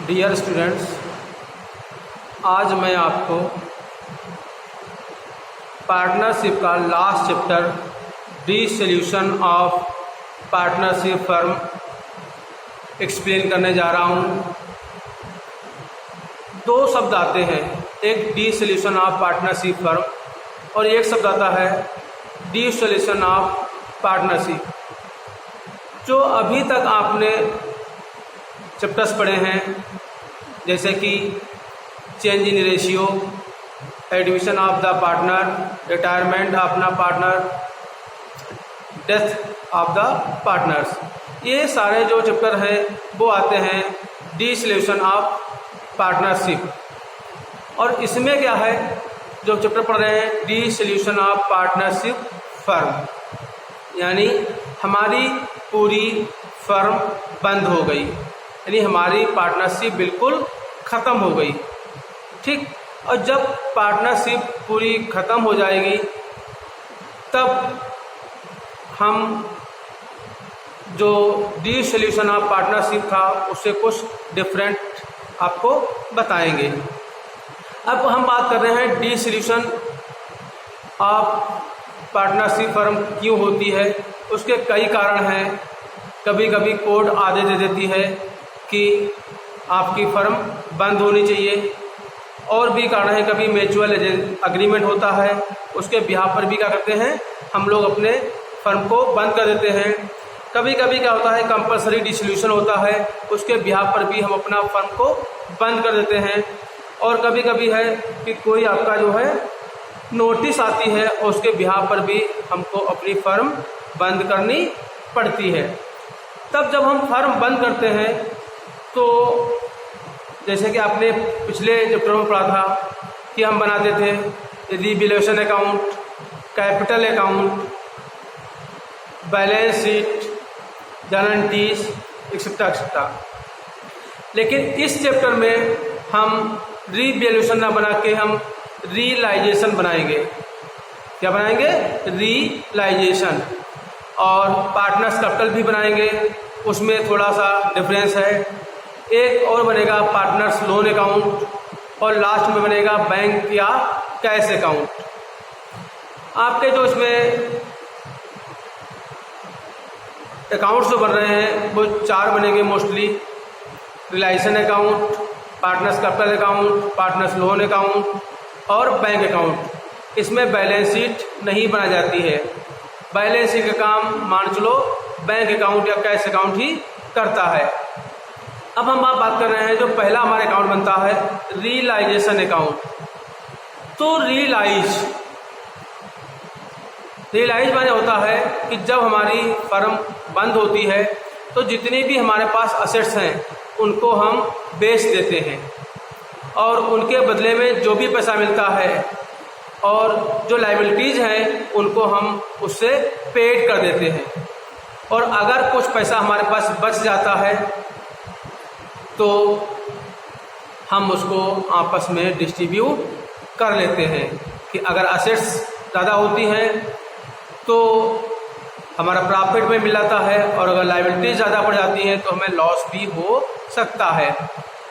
Dear students, आज मैं आपको पार्टनरशिप का last chapter dissolution of partnership firm explain करने जा रहा हूँ। दो शब्द आते हैं, एक डिसोल्यूशन ऑफ पार्टनरशिप फर्म और एक शब्द आता है डिसोल्यूशन ऑफ पार्टनरशिप। जो अभी तक आपने चैप्टर्स पढ़े हैं, जैसे कि change in ratio, admission of the partner, retirement of the partner, death of the partners, ये सारे जो चैप्टर हैं वो आते हैं डिसोल्यूशन ऑफ पार्टनरशिप। और इसमें क्या है, जो चैप्टर पढ़ रहे हैं डिसोल्यूशन ऑफ पार्टनरशिप फर्म, यानी हमारी पूरी फर्म बंद हो गई, यानी हमारी पार्टनरशिप बिल्कुल ख़त्म हो गई। ठीक, और जब पार्टनरशिप पूरी ख़त्म हो जाएगी तब हम जो डिसोल्यूशन ऑफ पार्टनरशिप था उससे कुछ डिफरेंट आपको बताएंगे। अब हम बात कर रहे हैं डिसोल्यूशन ऑफ पार्टनरशिप फर्म क्यों होती है। उसके कई कारण हैं। कभी कभी कोर्ट आदेश दे देती है कि आपकी फर्म बंद होनी चाहिए, और भी कारण है, कभी म्यूचुअल एग्रीमेंट होता है, उसके बिहाफ पर भी क्या करते हैं, हम लोग अपने फर्म को बंद कर देते हैं। कभी कभी क्या होता है, कंपलसरी डिसोल्यूशन होता है, उसके बिहाफ पर भी हम अपना फर्म को बंद कर देते हैं। और कभी कभी है कि कोई आपका जो है नोटिस आती है और उसके बिहाफ पर भी हमको अपनी फर्म बंद करनी पड़ती है। तब जब हम फर्म बंद करते हैं तो जैसे कि आपने पिछले चैप्टर में पढ़ा था कि हम बनाते थे revaluation account, capital account, balance sheet, guarantees etcetera etcetera. लेकिन इस चैप्टर में हम रिवैल्यूएशन ना बना के हम रियलाइजेशन बनाएंगे। क्या बनाएंगे? रियलाइजेशन। और पार्टनर्स कैपिटल भी बनाएंगे, उसमें थोड़ा सा डिफरेंस है। एक और बनेगा पार्टनर्स लोन अकाउंट, और लास्ट में बनेगा बैंक या कैश अकाउंट। आपके जो इसमें अकाउंट्स जो बन रहे हैं वो 4 बनेंगे mostly, realisation account, partners capital account, partners loan account और बैंक अकाउंट। इसमें बैलेंस शीट नहीं बनाई जाती है। बैलेंस शीट का काम मान चलो बैंक अकाउंट या कैश अकाउंट ही करता है। अब हम बात कर रहे हैं, जो पहला हमारा अकाउंट बनता है रियलाइजेशन अकाउंट। तो रियलाइज माने होता है कि जब हमारी फर्म बंद होती है तो जितने भी हमारे पास असेट्स हैं उनको हम बेच देते हैं, और उनके बदले में जो भी पैसा मिलता है और जो लायबिलिटीज़ हैं उनको हम उससे पेड कर देते हैं। और अगर कुछ पैसा हमारे पास बच जाता है तो हम उसको आपस में डिस्ट्रीब्यूट कर लेते हैं कि अगर असेट्स ज़्यादा होती हैं तो हमारा प्रॉफिट में मिल जाता है, और अगर लायबिलिटीज ज़्यादा बढ़ जाती हैं तो हमें लॉस भी हो सकता है।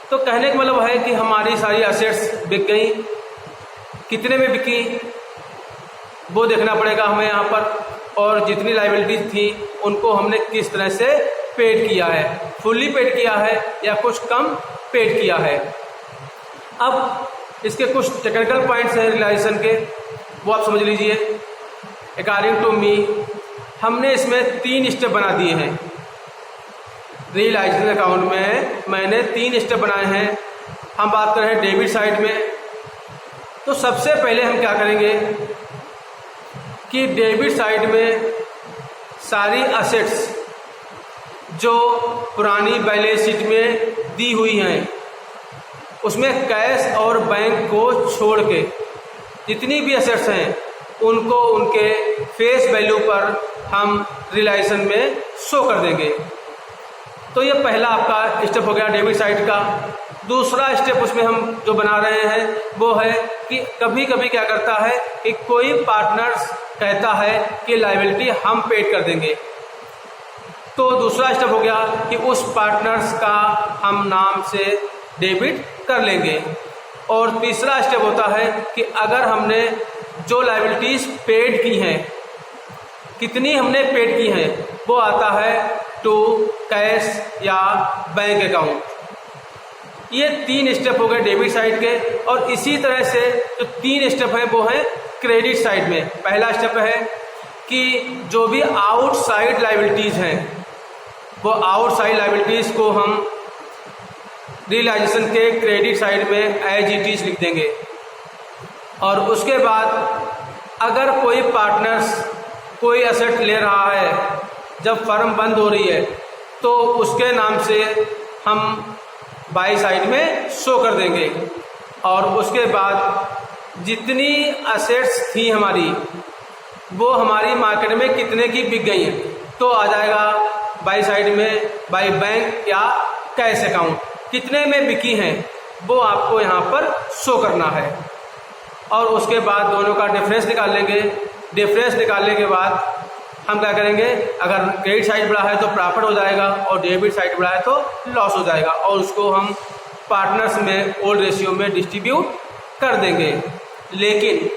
तो कहने का मतलब है कि हमारी सारी असेट्स बिक गई, कितने में बिकी वो देखना पड़ेगा हमें यहाँ पर, और जितनी लायबिलिटीज थी उनको हमने किस तरह से पेड किया है, फुल्ली पेड किया है या कुछ कम पेड किया है। अब इसके कुछ टेक्निकल पॉइंट्स हैं रियलाइजेशन के, वो आप समझ लीजिए। अकॉर्डिंग टू मी हमने इसमें 3 स्टेप बना दिए हैं। रियलाइजेशन अकाउंट में मैंने 3 स्टेप बनाए हैं। हम बात कर रहे हैं डेबिट साइड में। तो सबसे पहले हम क्या करेंगे कि डेबिट साइड में सारी असेट्स जो पुरानी बैलेंस शीट में दी हुई हैं उसमें कैश और बैंक को छोड़ के जितनी भी असेट्स हैं उनको उनके फेस वैल्यू पर हम रियलाइजेशन में शो कर देंगे। तो ये पहला आपका स्टेप हो गया डेबिट साइड का। दूसरा स्टेप उसमें हम जो बना रहे हैं वो है कि कभी कभी क्या करता है कि कोई पार्टनर्स कहता है कि लायबिलिटी हम पेड कर देंगे, तो दूसरा स्टेप हो गया कि उस पार्टनर्स का हम नाम से डेबिट कर लेंगे। और तीसरा स्टेप होता है कि अगर हमने जो लायबिलिटीज़ पेड की हैं, कितनी हमने पेड की हैं, वो आता है टू कैश या बैंक अकाउंट। ये 3 स्टेप हो गए डेबिट साइड के। और इसी तरह से जो 3 स्टेप हैं वो हैं क्रेडिट साइड में। पहला स्टेप है कि जो भी आउटसाइड लायबिलिटीज़ हैं वो आउटसाइड लायबिलिटीज़ को हम रियलाइजेशन के क्रेडिट साइड में एज इट इज लिख देंगे। और उसके बाद अगर कोई पार्टनर्स कोई एसेट ले रहा है जब फर्म बंद हो रही है तो उसके नाम से हम बाई साइड में शो कर देंगे। और उसके बाद जितनी एसेट्स थी हमारी वो हमारी मार्केट में कितने की बिक गई हैं तो आ जाएगा बाई साइड में बाई बैंक या कैश अकाउंट। कितने में बिकी हैं वो आपको यहाँ पर शो करना है। और उसके बाद दोनों का डिफरेंस निकाल लेंगे। डिफरेंस निकालने के बाद हम क्या करेंगे, अगर क्रेडिट साइड बढ़ा है तो प्रॉफिट हो जाएगा और डेबिट साइड बढ़ा है तो लॉस हो जाएगा। और उसको हम पार्टनर्स में ओल्ड रेशियो में डिस्ट्रीब्यूट कर देंगे। लेकिन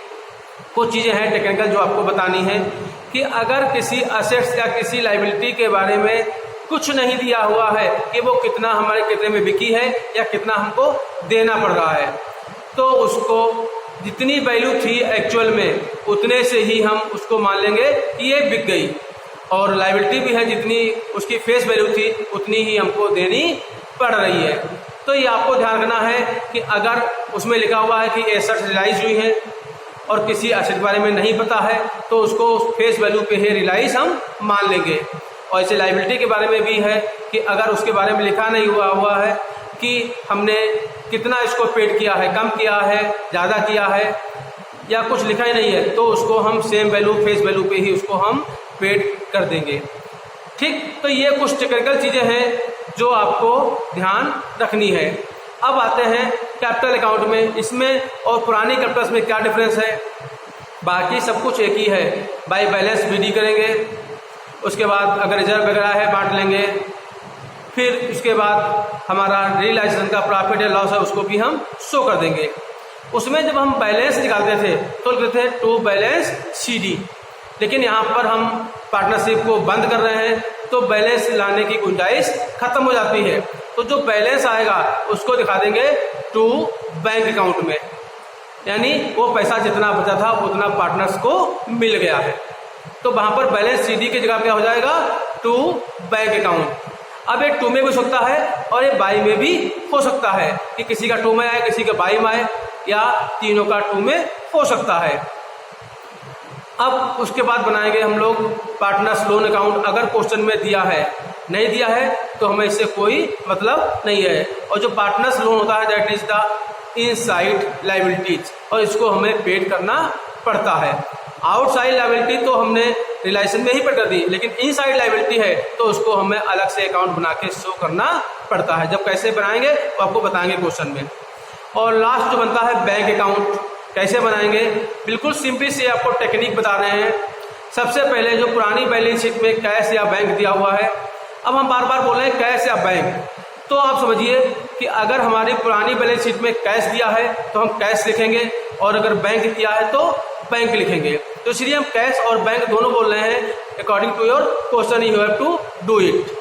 कुछ चीज़ें हैं टेक्निकल जो आपको बतानी है कि अगर किसी असेट्स या किसी लायबिलिटी के बारे में कुछ नहीं दिया हुआ है कि वो कितना हमारे कितने में बिकी है या कितना हमको देना पड़ रहा है, तो उसको जितनी वैल्यू थी एक्चुअल में उतने से ही हम उसको मान लेंगे कि ये बिक गई। और लायबिलिटी भी है जितनी उसकी फेस वैल्यू थी उतनी ही हमको देनी पड़ रही है। तो ये आपको ध्यान रखना है कि अगर उसमें लिखा हुआ है कि एसेट्स रियलाइज हुई हैं और किसी एसेट के बारे में नहीं पता है तो उसको फेस वैल्यू पे ही रियलाइज हम मान लेंगे। और ऐसे लायबिलिटी के बारे में भी है कि अगर उसके बारे में लिखा नहीं हुआ है कि हमने कितना इसको पेड किया है, कम किया है, ज़्यादा किया है या कुछ लिखा ही नहीं है तो उसको हम सेम वैल्यू फेस वैल्यू पे ही उसको हम पेड कर देंगे। ठीक, तो ये कुछ टेक्निकल चीज़ें हैं जो आपको ध्यान रखनी है। अब आते हैं कैपिटल अकाउंट में। इसमें और पुरानी कैपिटल्स में क्या डिफरेंस है? बाकी सब कुछ एक ही है। बाई बैलेंस BD करेंगे, उसके बाद अगर रिजर्व वगैरह है बांट लेंगे, फिर उसके बाद हमारा रियलाइजेशन का प्रॉफिट या लॉस है उसको भी हम शो कर देंगे। उसमें जब हम बैलेंस निकालते थे तो लिखते थे टू बैलेंस CD, लेकिन यहाँ पर हम पार्टनरशिप को बंद कर रहे हैं तो बैलेंस लाने की गुंजाइश खत्म हो जाती है। तो जो बैलेंस आएगा उसको दिखा देंगे टू बैंक अकाउंट में, यानी वो पैसा जितना बचा था उतना पार्टनर्स को मिल गया है। तो वहाँ पर बैलेंस CD की जगह क्या हो जाएगा, टू बैंक अकाउंट। अब ये टू में भी हो सकता है और ये बाई में भी हो सकता है कि किसी का टू में आए किसी का बाई में आए या तीनों का टू में हो सकता है। अब उसके बाद बनाएंगे हम लोग पार्टनर्स लोन अकाउंट। अगर क्वेश्चन में दिया है, नहीं दिया है तो हमें इससे कोई मतलब नहीं है। और जो पार्टनर्स लोन होता है that is the inside liabilities और इसको हमें पेड करना पड़ता है। आउटसाइड लायबिलिटी तो हमने रिलेशन में ही पेड कर दी, लेकिन इनसाइड लायबिलिटी है तो उसको हमें अलग से अकाउंट बना के शो करना पड़ता है। जब कैसे बनाएंगे तो आपको बताएंगे क्वेश्चन में। और लास्ट जो बनता है बैंक अकाउंट, कैसे बनाएंगे? बिल्कुल सिंपली से आपको टेक्निक बता रहे हैं। सबसे पहले जो पुरानी बैलेंस शीट में कैश या बैंक दिया हुआ है, अब हम बार बार बोल रहे हैं कैश या बैंक, तो आप समझिए कि अगर हमारी पुरानी बैलेंस शीट में कैश दिया है तो हम कैश लिखेंगे और अगर बैंक दिया है तो बैंक लिखेंगे। तो इसलिए हम कैश और बैंक दोनों बोल रहे हैं according to your question you have to do it.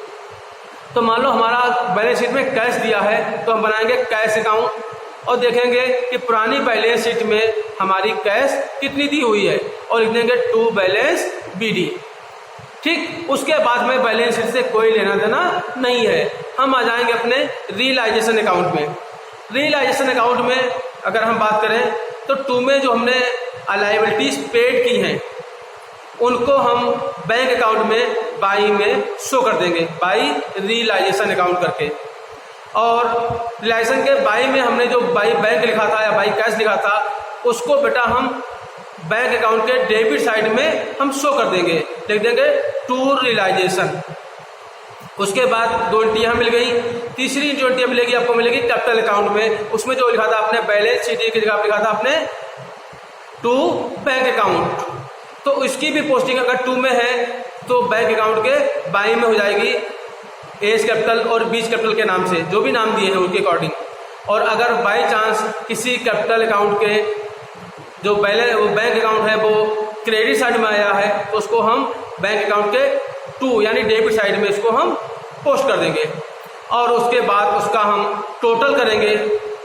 तो मान लो हमारा बैलेंस शीट में कैश दिया है तो हम बनाएंगे कैश अकाउंट और देखेंगे कि पुरानी बैलेंस शीट में हमारी कैश कितनी दी हुई है और लिख देंगे टू बैलेंस BD। ठीक, उसके बाद में बैलेंस शीट से कोई लेना देना नहीं है। हम आ जाएंगे अपने रियलाइजेशन अकाउंट में। रियलाइजेशन अकाउंट में अगर हम बात करें तो टू में जो हमने लायबिलिटीज पेड की हैं उनको हम बैंक अकाउंट में बाई में शो कर देंगे, बाई रियलाइजेशन अकाउंट करके। और रियलाइजेशन के बाई में हमने जो बाई बैंक लिखा था या बाई कैश लिखा था उसको बेटा हम बैंक अकाउंट के डेबिट साइड में हम शो कर देंगे, लिख देंगे टू रियलाइजेशन। उसके बाद 2 एंट्रियाँ मिल गई। तीसरी जो एंट्री मिलेगी आपको मिलेगी कैपिटल अकाउंट में। उसमें जो लिखा था आपने बैलेंस शीट की जगह लिखा था आपने टू बैंक अकाउंट, तो इसकी भी पोस्टिंग अगर टू में है तो बैंक अकाउंट के बाई में हो जाएगी एज कैपिटल और बीच कैपिटल के नाम से, जो भी नाम दिए हैं उनके अकॉर्डिंग। और अगर बाई चांस किसी कैपिटल अकाउंट के जो बैंक अकाउंट है वो क्रेडिट साइड में आया है तो उसको हम बैंक अकाउंट के टू यानी डेबिट साइड में इसको हम पोस्ट कर देंगे। और उसके बाद उसका हम टोटल करेंगे।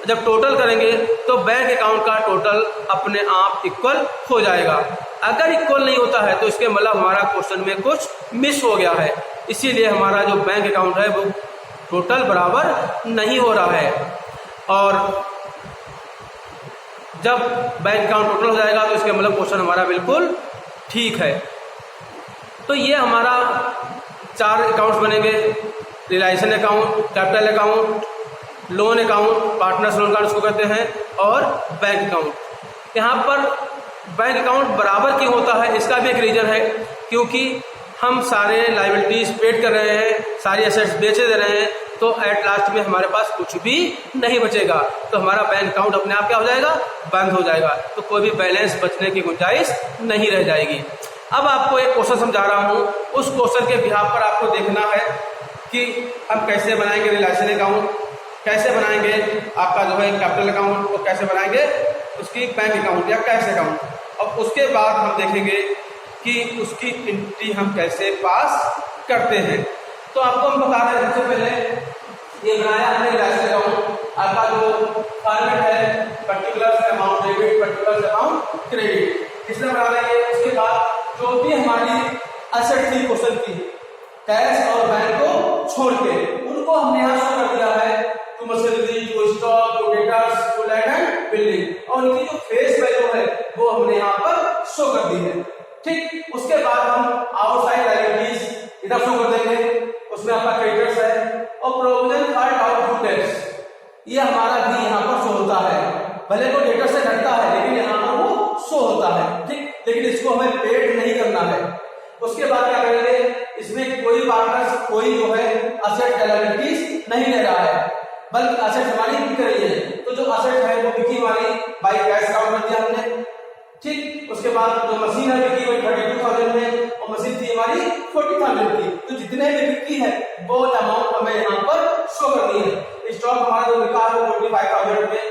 जब टोटल करेंगे तो बैंक अकाउंट का टोटल अपने आप इक्वल हो जाएगा। अगर इक्वल नहीं होता है तो इसके मतलब हमारा क्वेश्चन में कुछ मिस हो गया है, इसीलिए हमारा जो बैंक अकाउंट है वो टोटल बराबर नहीं हो रहा है। और जब बैंक अकाउंट टोटल हो जाएगा तो इसके मतलब क्वेश्चन हमारा बिल्कुल ठीक है। तो ये हमारा 4 अकाउंट्स बनेंगे, Reliance account, capital account, loan account, partners loan account इसको कहते हैं, और बैंक अकाउंट। यहाँ पर बैंक अकाउंट बराबर क्यों होता है इसका भी एक रीजन है, क्योंकि हम सारे लायबिलिटीज पेड कर रहे हैं, सारी एसेट्स बेचे दे रहे हैं, तो एट लास्ट में हमारे पास कुछ भी नहीं बचेगा, तो हमारा बैंक अकाउंट अपने आप क्या हो जाएगा, बंद हो जाएगा, तो कोई भी बैलेंस बचने की गुंजाइश नहीं रह जाएगी। अब आपको एक क्वेश्चन समझा रहा हूँ, उस क्वेश्चन के बिहाफ पर आपको देखना है कि हम कैसे बनाएंगे रिलायंस अकाउंट, कैसे बनाएंगे आपका जो है कैपिटल अकाउंट, और कैसे बनाएंगे उसकी बैंक अकाउंट या कैश अकाउंट। अब उसके बाद हम देखेंगे कि उसकी एंट्री हम कैसे पास करते हैं। तो आपको हम बता रहे हैं, सबसे पहले ये बनाया हमने रिलायंस अकाउंट, आपका जो फॉर्मेट है particular amount debit, particular amount credit, इसमें बना लेंगे। उसके बाद जो भी हमारी एसेट थी क्वेश्चन की, कैश और बैंक को छोड़ के, उनको हमने यहाँ शो कर दिया है, to machinery, to stock, to debtors, to land and building, और उनकी जो फेस वैल्यू है वो हमने यहाँ पर शो कर दी है। ठीक, उसके बाद हम आउटसाइड लायबिलिटीज इधर शो कर देंगे, उसमें आपका क्रेडिटर्स है, और प्रोविजन फॉर डाउटफुल टैक्स ये हमारा भी यहाँ पर शो होता है, भले को डेटर से घटता है लेकिन यहाँ पर वो शो होता है। ठीक, लेकिन इसको हमें पेड नहीं करना है। उसके बाद क्या करेंगे, इसमें कोई पार्टनर कोई जो है असेट लायबिलिटीज नहीं ले रहा है, बल्कि असेट हमारी बिक रही है, तो जो असेट है वो बिकी हमारी बाई कैश काउंट कर दिया हमने। ठीक, उसके बाद जो मशीन है बिकी हुई 32,000 में, और मशीन थी हमारी 40,000 की, तो जितने भी बिकी है वो अमाउंट हमें यहाँ पर शो करनी है। स्टॉक हमारा जो बिका है वो 45,000 में,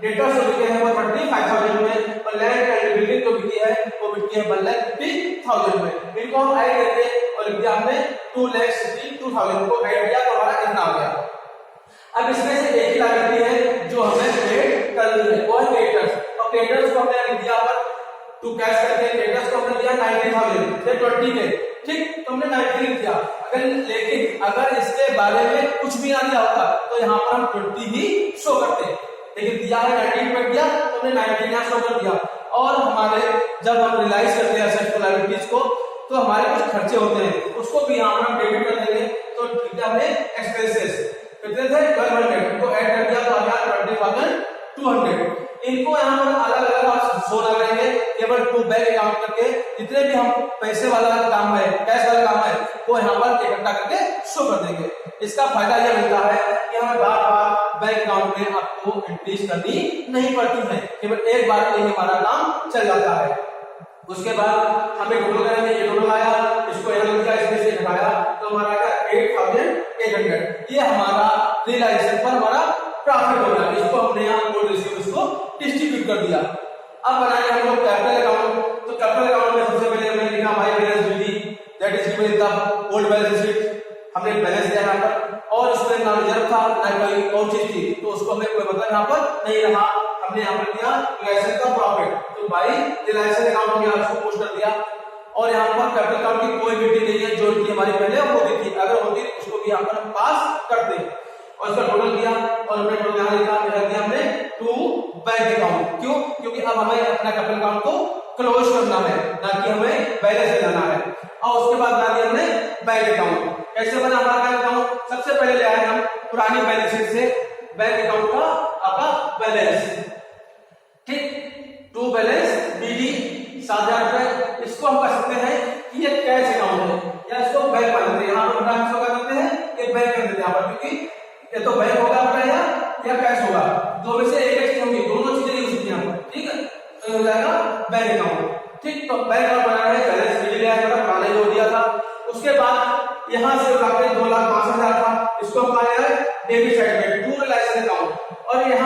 डेटर्स जो बिके हैं वो 35,000 में, और लैंड एंड बिल्डिंग जो बिकी है वो बिकी है 1,50,000 में। इनको हम ऐड करके और लिख दिया हमने 2,62,000 को ऐड किया तो हमारा कितना आ गया। अब इसमें से एक ही लायबिलिटी है जो हमें पेड करनी है, वो है क्रेडिटर्स, और क्रेडिटर्स को हमने लिख दिया पर टू कैश करके, क्रेडिटर्स को हमने दिया 90,000 से 20 के। ठीक, तो हमने 90 लिख दिया। लेकिन अगर इसके बारे में कुछ भी ना दिया होता तो यहाँ पर हम 20 ही शो करते, लेकिन दिया है 90 पर दिया तो हमने 90 यहाँ शो कर दिया। और हमारे जब हम रियलाइज करते हैं एसेट लायबिलिटीज को तो हमारे कुछ खर्चे होते हैं, उसको भी यहाँ पर हम डेबिट कर देंगे। तो हमने एक्सपेंसेस कितने थे 1200 को ऐड कर दिया तो आ गया 20,200। इनको यहाँ पर अलग अलग आप शो ना करेंगे, केवल टू बैंक अकाउंट करके जितने भी हम पैसे वाला काम है, कैश वाला काम है, वो यहाँ पर इकट्ठा करके शो कर देंगे। इसका फायदा यह मिलता है कि हमें बार बार बैंक अकाउंट में आपको एंट्रीज करनी नहीं पड़ती है, केवल एक बार में ही हमारा काम चल जाता है। उसके बाद हमें टोटल करेंगे, ये टोटल आया, इसको यहाँ लिखा, इसमें से घटाया तो हमारा क्या 8,800, ये हमारा रियलाइजेशन पर हमारा प्रॉफिट हो गया। इसको हमने यहाँ कोड रेशियो इसको डिस्ट्रीब्यूट कर दिया। अब बनाएंगे हम लोग कैपिटल अकाउंट। तो कैपिटल अकाउंट में सबसे पहले हमने लिखा my balance duty that is given in the old balance sheet, हमने बैलेंस दिया यहाँ पर, और इसमें ना रिजर्व था ना कोई और चीज थी तो उसको हमें कोई मतलब यहाँ पर नहीं रहा, हमने यहाँ पर दिया रियलाइजेशन का प्रॉफिट, तो बाई रियलाइजेशन अकाउंट में उसको पोस्ट कर दिया। और यहाँ पर कैपिटल अकाउंट की कोई एंट्री नहीं है, जो एंट्री हमारी पहले होती थी, अगर होती उसको भी यहाँ पर हम पास करते हैं। और इसका टोटल किया और हमने टोटल यहाँ लिखा दिया हमने टू बैंक अकाउंट। क्यों? क्योंकि अब हमें अपना कैपिटल अकाउंट को क्लोज करना है, ना कि हमें बैलेंस लेना है। और उसके बाद बना दिया हमने बैंक अकाउंट। कैसे बना हमारा बैंक अकाउंट? सबसे पहले ले आए हम पुरानी बैलेंस शीट से बैंक अकाउंट का आपका बैलेंस, ठीक, टू बैलेंस बीडी 7,000 रुपए। इसको हम कह सकते हैं कि ये कैश अकाउंट है या इसको बैंक मान लेते हैं। यहाँ पर बना किसको कर देते हैं, ये बैंक कर देते हैं यहाँ पर, क्योंकि ये तो बैंक होगा अपना या कैश होगा, दो में से एक चीज होगी, दोनों चीजें नहीं हो सकती यहाँ पर, ठीक है। तो ये हो जाएगा बैंक अकाउंट, ठीक। तो बैंक अकाउंट बनाना है, बैलेंस बीडी लिया है, पुराना जो दिया था। उसके बाद यहाँ से उठाकर 2,05,000 था, इसको हम कहा है डेबिट साइड में टू रियलाइजेशन अकाउंट। और यहाँ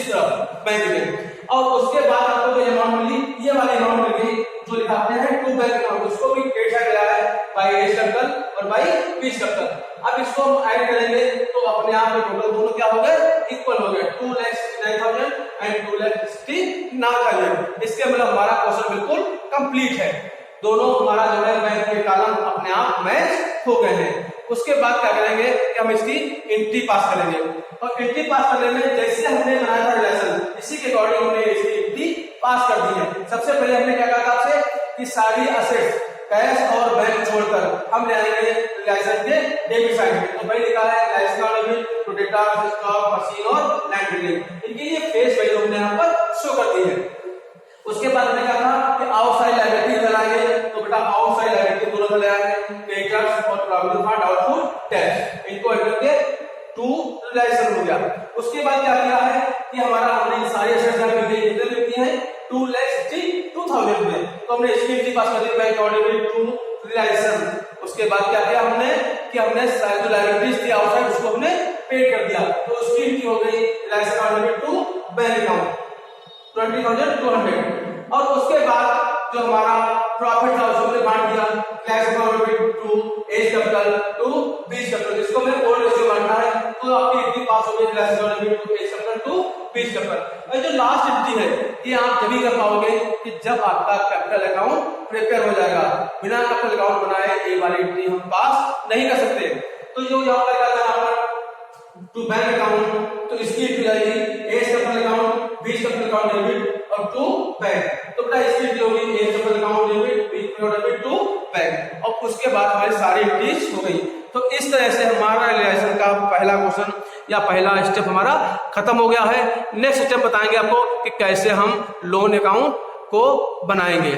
तरफ बैंक में। और उसके बाद आपको जो अमाउंट मिली, ये वाली अमाउंट मिल गई जो लिखाते हैं टू बैंक अकाउंट, उसको भी क्रेडिट किया गया है बाई एज कैपिटल और बाई बीच कैपिटल। अब इसको हम ऐड करेंगे तो अपने आप में टोटल दोनों क्या हो गए, इक्वल हो गए, 2,69,000 एंड 2,69,000। इसके मतलब हमारा क्वेश्चन बिल्कुल कंप्लीट है, दोनों हमारा जो है बैंक के कॉलम अपने आप मैच हो गए हैं। उसके बाद क्या करेंगे कि हम इसकी एंट्री पास करेंगे, और एंट्री पास करने में जैसे हमने बनाया था रिलेशन, इसी के अकॉर्डिंग हमने इसकी एंट्री पास कर दी है। सबसे पहले हमने क्या कहा था आपसे कि सारी असेट्स कैश और बैंक छोड़कर हम ले आएंगे रिलेशन के डेबिट साइड में। तो भाई लिखा है licence to data stock machine और लैंड बिल्डिंग, इनकी ये फेस वैल्यू हमने यहाँ पर शो कर दी है। उसके बाद हमने कहा था कि आउटसाइड लायबिलिटी लगाएंगे, तो बेटा आउटसाइड लायबिलिटी दोनों में लगाएंगे, क्रेडिटर्स और प्रोविडेंट फंड डाउटफुल टैक्स, इनको ऐड करके टू रिलेशन हो गया। उसके बाद क्या किया है कि हमारा हमने सारी असेट्स यहाँ मिल गई, कितने मिलती है 2,62,000 में, तो हमने इसकी एंट्री पास कर दी बैंक ऑर्डिनरी टू रिलेशन। उसके बाद क्या किया हमने कि हमने जो लायबिलिटीज थी आउटसाइड उसको हमने पे कर दिया, तो उसकी एंट्री हो गई relation ordinary to bank account 20,200। और उसके बाद जो हमारा प्रॉफिट था उसको हमने बांट दिया cash account to A's capital to B's capital, इसको मैंने ओल्ड रेशियो बांटना है, तो आपकी एंट्री पास हो गई cash account to A's capital to B's capital. और जो लास्ट एंट्री है ये आप जब भी कर पाओगे कि जब आपका कैपिटल अकाउंट प्रिपेयर हो जाएगा, बिना कैपिटल अकाउंट बनाए ये वाली एंट्री हम पास नहीं कर सकते। तो जो यहाँ पर क्या करना टू बैंक अकाउंट, तो इसकी एंट्री आएगी A's capital account B's capital account debit और टू बैंक, तो बेटा इसकी एंट्री होगी A's capital account debit B's capital debit to bank, और उसके बाद हमारी सारी एंट्रीज हो गई। तो इस तरह से हमारा रिलेशन का पहला क्वेश्चन या पहला स्टेप हमारा खत्म हो गया है। नेक्स्ट स्टेप बताएंगे आपको कि कैसे हम लोन अकाउंट को बनाएंगे।